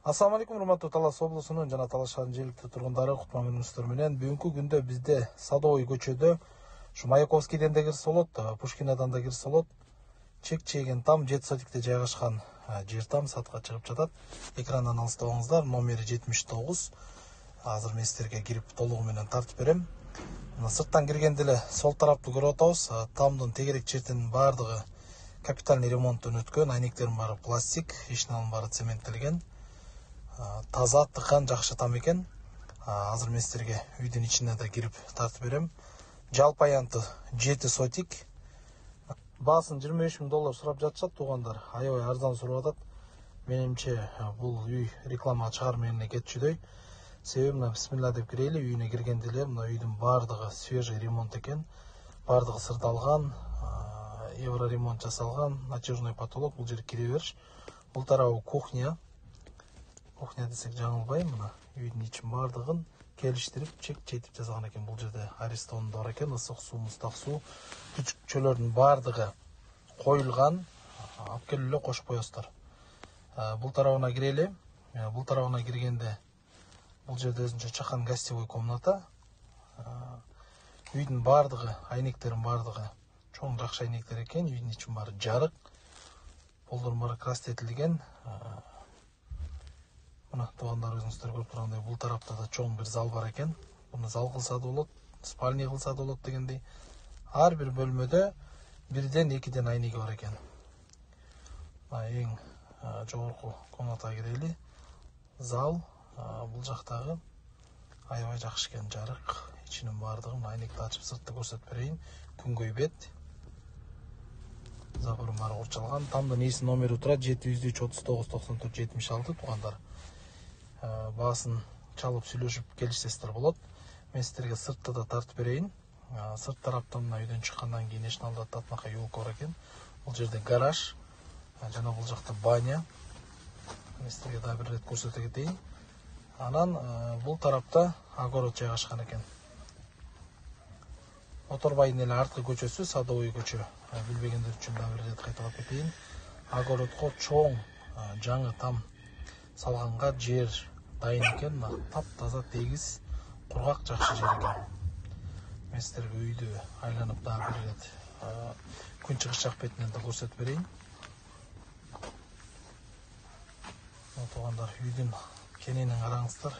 Assalamu алейкум, урматтуу Талас облусунун жана Талас шаарынын желиктүү тургундары, кутман менен менен бүгүнкү күндө бизде Садовый көчөдө ушу Маяковскийден да кирсе болот, Пушкинадан да кирсе болот. Чек-чеген там 7 сотикте жайгашкан жер там сатка чыгып жатат. Экрандан алыстабаңыздар, номери 79. Азыр мен силерге кирип толугу менен тартып берем. Мына сырттан киргенде эле сол тарапты көрүп атабыз. Тамдын тегерек чертинин баардыгы капитальный ремонттон өткөн, айнектердин баары пластик, ишиналардын баары цементтелген. Таза, тыкан, жакшы там экен. Азыр мен силерге үйдүн ичине да кирип тартып берем. Жалпы аянты 7 сотик. Баасын $25,000 сурап жатышат туугандар. Аябай арзан сурап атат. Менимче бул үй реклама чыгарма эмне кетчүдөй. Себеби мына бисмилла деп кирели, үйүнө киргенде эле мына үйдүн баардыгы свежий ремонт экен. Баардыгы сырдалган, евро ремонт жасалган, натяжной потолок, бул жер кире бериш. Бул тарабы кухня. Кухня десек жаңылбайм, мына үйдүн ичин баардыгын келиштирип, чек-четип жасаган экен. Бул жерде арестон бар экен, ысык суу, муздак суу, күчүкчөлөрдүн баардыгы коюлган. Алып келип эле кошуп коесуздар. Бул тарабына кирели. Бул тарабына киргенде бул жерде өзүнчө чакан гостевой комната. Үйдүн баардыгы, айнектердин баардыгы чоң жакшы айнектер экен. Үйдүн ичин баары жарык. Полдордун баары крастетилген. Мына туугандар өзүңүздөр көрүп тургандай, бул тарапта да чоң бир зал бар экен. Буну зал кылса да болот, спальня кылса да болот дегендей. Ар бир бөлмөдө бирден экиден айнеги бар экен. Эң жогорку комнатага кирели. Зал, бул жактагы аябай жакшы экен, жарык, ичинин баардыгын айнекти ачып сыртты көрсөтүп берейин. Күнгөй бет. Заборун баары курчалган. Тамдын ээсинин номери турат 703 39 94 76 туугандар. Баасын чалып сүйлөшүп келишсеңиздер болот. Мен силерге сыртты да тартып берейин. Сырт тараптан мына үйдөн чыккандан кийин эшиналда татмакай юлка бар экен. Бул жерде гараж, жана бул жакта баня. Мен силерге да бир рет көрсөтө кетейин. Анан бул тарапта огород жайгашкан экен. Оторбайдын эле арткы көчөсү, Садовый көчө. Билбегендер үчүн да бир рет кайталап кетейин. Огородко чоң жаңы там салганга жер дайын экен. Таптаза, тегиз, кургак, жакшы жер экен. Мен силерге үйдү айланып дагы бир рет күн чыгыш жак бетинен да көрсөтүп берейин. Туугандар, үйдүн кененин караңыздар.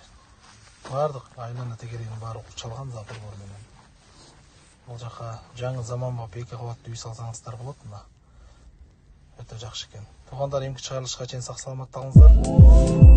Баардык айлана тегерегинин баары курчалган заборлор менен. Бул жака жаңы заманбап 2 кабаттуу үй салсаңыздар болот. Мына өтө жакшы экен. Туугандар, эмки чыгарылышка чейин сак саламатта калыңыздар.